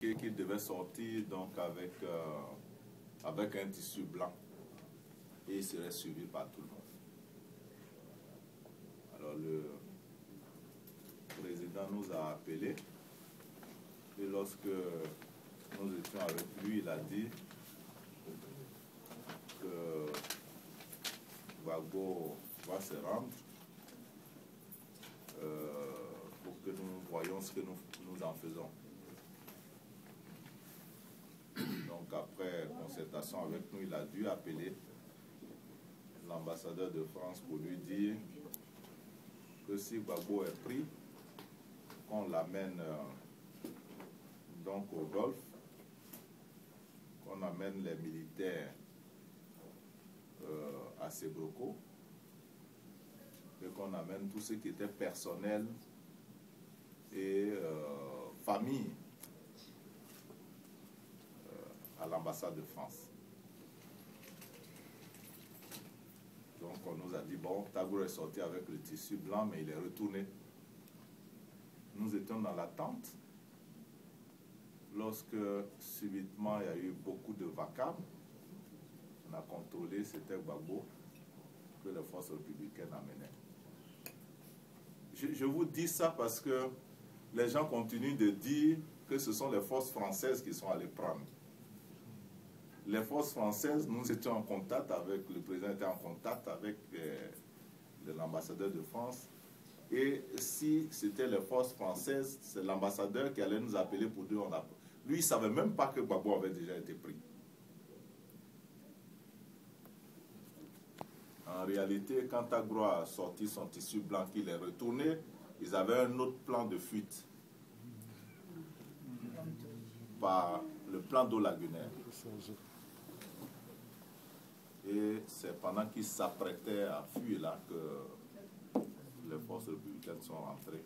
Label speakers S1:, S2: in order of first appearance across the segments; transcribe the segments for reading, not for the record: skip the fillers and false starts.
S1: Qui devait sortir donc avec un tissu blanc et il serait suivi par tout le monde. Alors le président nous a appelés et lorsque nous étions avec lui, il a dit que Gbagbo va se rendre pour que nous voyions ce que nous en faisons. Donc après concertation avec nous, il a dû appeler l'ambassadeur de France pour lui dire que si Gbagbo est pris, qu'on l'amène donc au Golfe, qu'on amène les militaires à Sébroko et qu'on amène tout ce qui était personnel et famille à l'ambassade de France. Donc on nous a dit, bon, Tagour est sorti avec le tissu blanc, mais il est retourné. Nous étions dans l'attente. Lorsque subitement il y a eu beaucoup de vacarme, on a contrôlé, c'était Gbagbo que les forces républicaines amenaient. Je vous dis ça parce que les gens continuent de dire que ce sont les forces françaises qui sont allées prendre. Les forces françaises, nous étions en contact avec, le président était en contact avec l'ambassadeur de France. Et si c'était les forces françaises, c'est l'ambassadeur qui allait nous appeler pour dire on a... Lui, il ne savait même pas que Gbagbo avait déjà été pris. En réalité, quand Tagour a sorti son tissu blanc, qu'il est retourné, ils avaient un autre plan de fuite. Par le plan d'eau lagunaire. Et c'est pendant qu'ils s'apprêtaient à fuir là que les forces républicaines sont rentrées.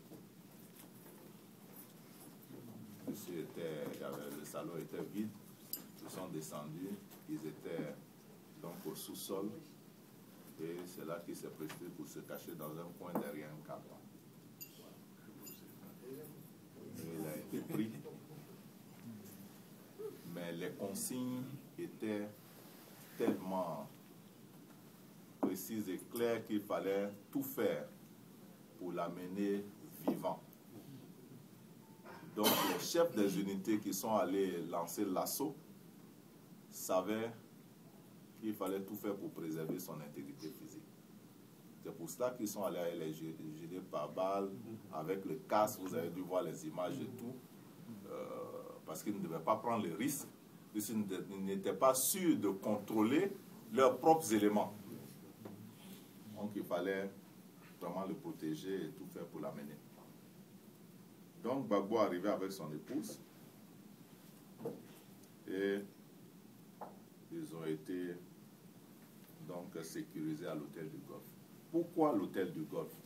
S1: Le salon était vide, ils sont descendus, ils étaient donc au sous-sol et c'est là qu'ils s'est précipité pour se cacher dans un coin derrière un carton. Et il a été pris. Mais les consignes étaient tellement précises et claires qu'il fallait tout faire pour l'amener vivant. Donc les chefs des unités qui sont allés lancer l'assaut savaient qu'il fallait tout faire pour préserver son intégrité physique. C'est pour cela qu'ils sont allés les gilets par balles, avec le casque, vous avez dû voir les images et tout. Parce qu'ils ne devaient pas prendre le risque, puisqu'ils n'étaient pas sûrs de contrôler leurs propres éléments. Donc il fallait vraiment le protéger et tout faire pour l'amener. Donc Gbagbo arrivait avec son épouse et ils ont été donc sécurisés à l'hôtel du Golfe. Pourquoi l'hôtel du Golfe?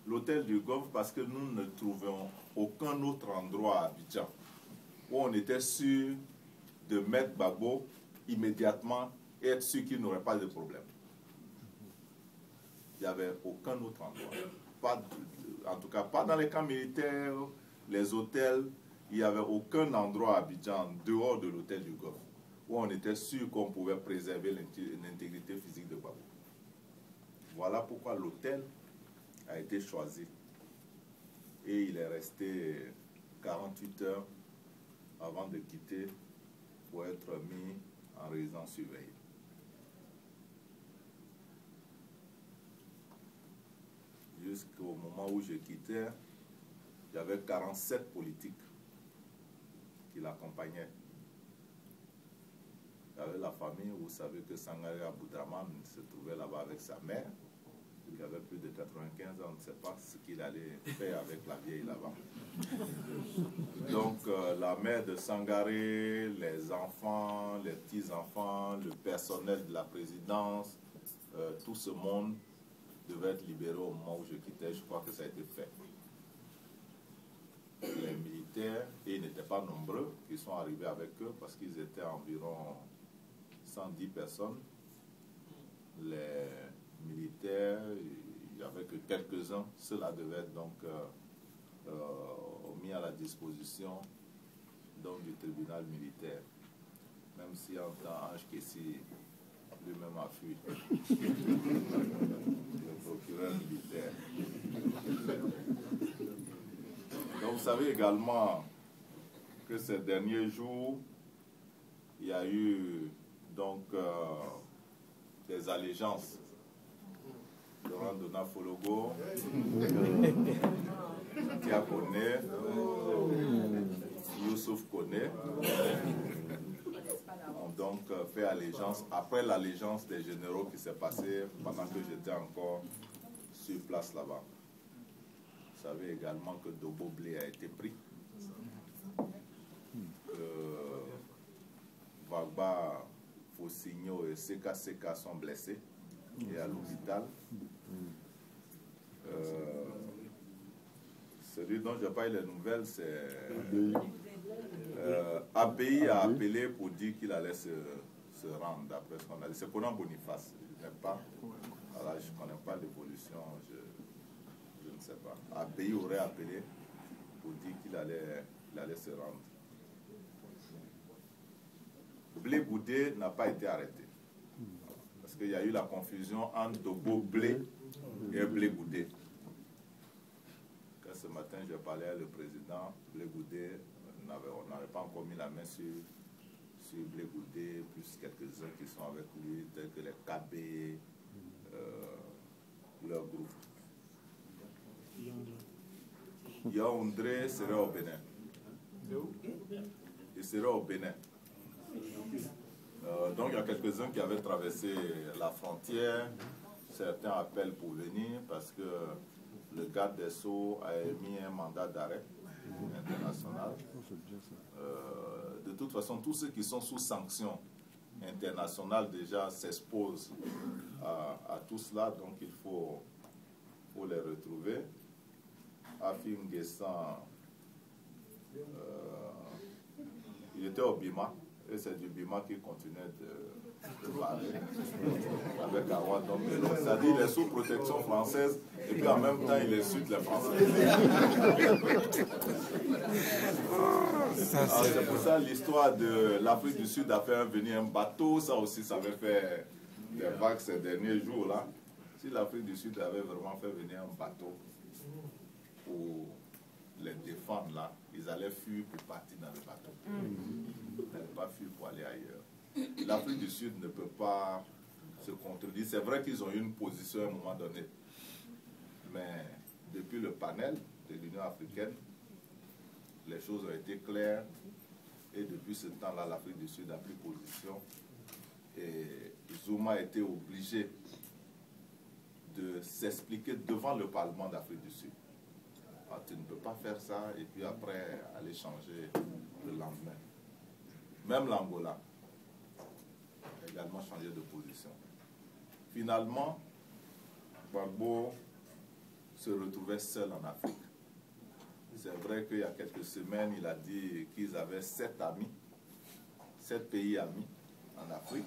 S1: L'hôtel du Golfe parce que nous ne trouvions aucun autre endroit à Abidjan où on était sûr de mettre Gbagbo immédiatement et être sûr qu'il n'aurait pas de problème. Il n'y avait aucun autre endroit. En tout cas, pas dans les camps militaires, les hôtels, il n'y avait aucun endroit à Abidjan, dehors de l'hôtel du Golfe, où on était sûr qu'on pouvait préserver l'intégrité physique de Gbagbo. Voilà pourquoi l'hôtel a été choisi. Et il est resté 48 heures avant de quitter pour être mis en résidence surveillée. Jusqu'au moment où je quittais, il y avait 47 politiques qui l'accompagnaient. Il y avait la famille, vous savez que Sangaré Aboudraman se trouvait là-bas avec sa mère, qui avait plus de 95 ans, on ne sait pas ce qu'il allait faire avec la vieille là-bas. Donc la mère de Sangaré, les enfants, les petits-enfants, le personnel de la présidence, tout ce monde devait être libéré au moment où je quittais. Je crois que ça a été fait. Les militaires, et ils n'étaient pas nombreux, qui sont arrivés avec eux parce qu'ils étaient environ 110 personnes. Les militaires, il n'y avait que quelques-uns. Cela devait être donc mis à la disposition donc du tribunal militaire, même si en tant Ange Kessi lui-même a fui, le procureur militaire. Donc vous savez également que ces derniers jours, il y a eu donc des allégeances. Laurent Donafologo, Tia Kone, Youssouf Kone ont donc fait allégeance après l'allégeance des généraux qui s'est passée pendant que j'étais encore sur place là-bas. Vous savez également que Dobo Blé a été pris, que Vagba, Fossigno et Seka Seka sont blessés et à l'hôpital. Celui dont je parle les nouvelles, c'est API a appelé pour dire qu'il allait se rendre, d'après ce qu'on a dit. C'est Conan Boniface, je ne sais pas. Alors, je ne connais pas l'évolution, je ne sais pas. API aurait appelé pour dire qu'il allait se rendre. Blé Goudé n'a pas été arrêté. Parce qu'il y a eu la confusion entre Dobo Blé et Blé Goudé. Quand ce matin, je parlais à le président, Blé Goudé, on n'avait pas encore mis la main sur Blé Goudé, plus quelques-uns qui sont avec lui, tels que les KB, leur groupe. Yaoundé serait au Bénin. Il serait au Bénin. Donc il y a quelques-uns qui avaient traversé la frontière. Certains appellent pour venir parce que le garde des Sceaux a émis un mandat d'arrêt international. De toute façon, tous ceux qui sont sous sanction internationale déjà s'exposent à tout cela, donc il faut les retrouver. Afim Guessan, il était au Bima, et c'est du Bima qui continuait de parler avec Awa. Donc, c'est-à-dire qu'il est sous protection française et puis en même temps il insulte les Français. C'est pour ça l'histoire de l'Afrique du Sud a fait venir un bateau, ça aussi ça avait fait des vagues ces derniers jours-là. Si l'Afrique du Sud avait vraiment fait venir un bateau pour les défendre là, ils allaient fuir pour partir dans le bateau. Ils n'allaient pas fuir pour aller ailleurs. L'Afrique du Sud ne peut pas se contredire. C'est vrai qu'ils ont eu une position à un moment donné. Mais depuis le panel de l'Union africaine, les choses ont été claires. Et depuis ce temps-là, l'Afrique du Sud a pris position. Et Zuma a été obligé de s'expliquer devant le Parlement d'Afrique du Sud. Alors, tu ne peux pas faire ça et puis après aller changer le lendemain. Même l'Angola a également changé de position. Finalement, Gbagbo se retrouvait seul en Afrique. C'est vrai qu'il y a quelques semaines, il a dit qu'ils avaient 7 amis, 7 pays amis en Afrique,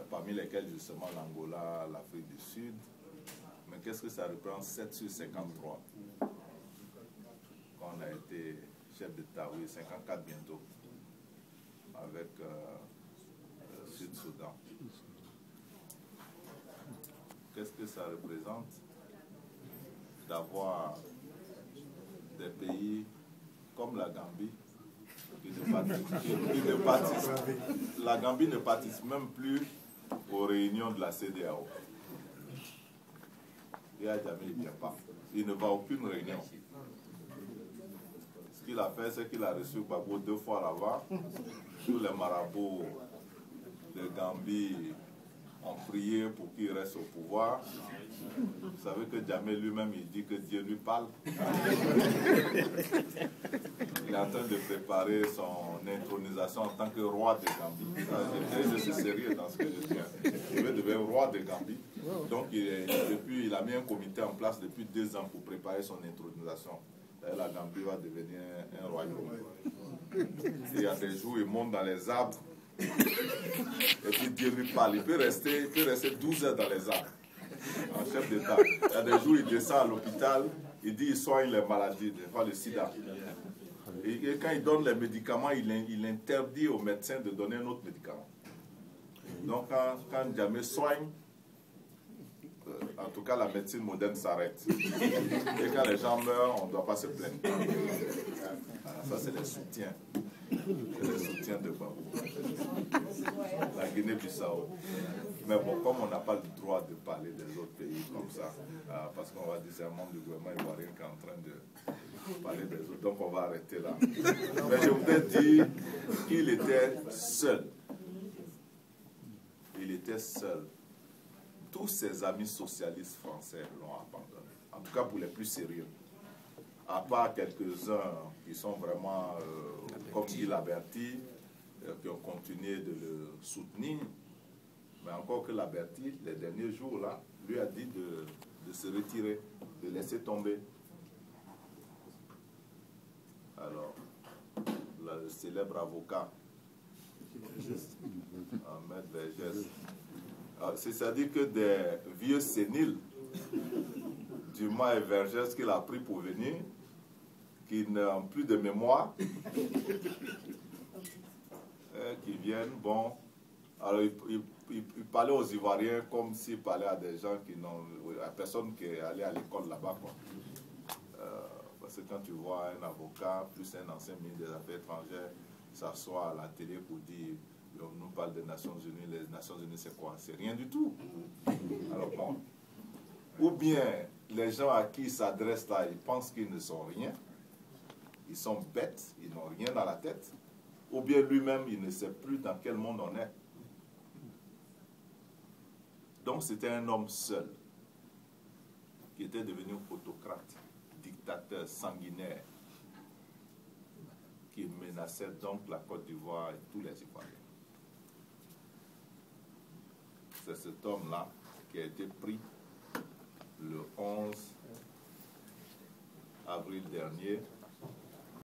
S1: parmi lesquels justement l'Angola, l'Afrique du Sud. Mais qu'est-ce que ça représente 7 sur 53? Quand on a été chef d'État, oui, 54 bientôt, avec le Sud-Soudan. Qu'est-ce que ça représente d'avoir des pays comme la Gambie la Gambie ne participe même plus aux réunions de la CEDEAO. Il ne vient pas. Il ne va à aucune réunion. Ce qu'il a fait, c'est qu'il a reçu Gbagbo 2 fois là-bas. Tous les marabouts de Gambie ont prié pour qu'il reste au pouvoir. Vous savez que Djamé lui-même, il dit que Dieu lui parle. Il est en train de préparer son intronisation en tant que roi de Gambie. Je suis sérieux dans ce que je dis. Il veut devenir roi de Gambie. Donc, il a mis un comité en place depuis 2 ans pour préparer son intronisation. La Gambie va devenir un royaume. Il y a des jours, il monte dans les arbres. Et puis Dieu lui parle. Il peut rester 12 heures dans les arbres. En chef d'État. Il y a des jours, il descend à l'hôpital. Il dit il soigne les maladies, le sida. Et quand il donne les médicaments, il interdit aux médecins de donner un autre médicament. Donc quand Jammeh soigne, en tout cas la médecine moderne s'arrête. Et quand les gens meurent, on ne doit pas se plaindre. Ça c'est les soutiens. C'est les soutiens de Babou. La Guinée-Bissau. Mais bon, comme on n'a pas le droit de parler des autres pays comme ça, parce qu'on va dire c'est un membre du gouvernement ivoirien qui est en train de parler des autres, donc on va arrêter là. Mais je voudrais dire qu'il était seul. Il était seul. Tous ses amis socialistes français l'ont abandonné. En tout cas pour les plus sérieux. À part quelques-uns qui sont vraiment, comme dit Laberty, qui ont continué de le soutenir. Mais encore que Laberty, les derniers jours, là, lui a dit de se retirer, de laisser tomber. Alors, le célèbre avocat, Ahmed Vergès, c'est-à-dire que des vieux séniles, Dumas et Vergès qu'il a pris pour venir, qui n'ont plus de mémoire, qui viennent, bon, alors il parlait aux Ivoiriens comme s'il parlait à des gens qui n'ont, à personne qui est allé à l'école là-bas, quoi. Parce que quand tu vois un avocat plus un ancien ministre des Affaires étrangères s'asseoir à la télé pour dire, on nous parle des Nations Unies, les Nations Unies c'est quoi? C'est rien du tout. Alors bon, ou bien les gens à qui ils s'adressent là, ils pensent qu'ils ne sont rien, ils sont bêtes, ils n'ont rien dans la tête, ou bien lui-même, il ne sait plus dans quel monde on est. Donc c'était un homme seul, qui était devenu autocrate, dictateur sanguinaire, qui menaçait donc la Côte d'Ivoire et tous les Ivoiriens. C'est cet homme-là qui a été pris le 11 avril dernier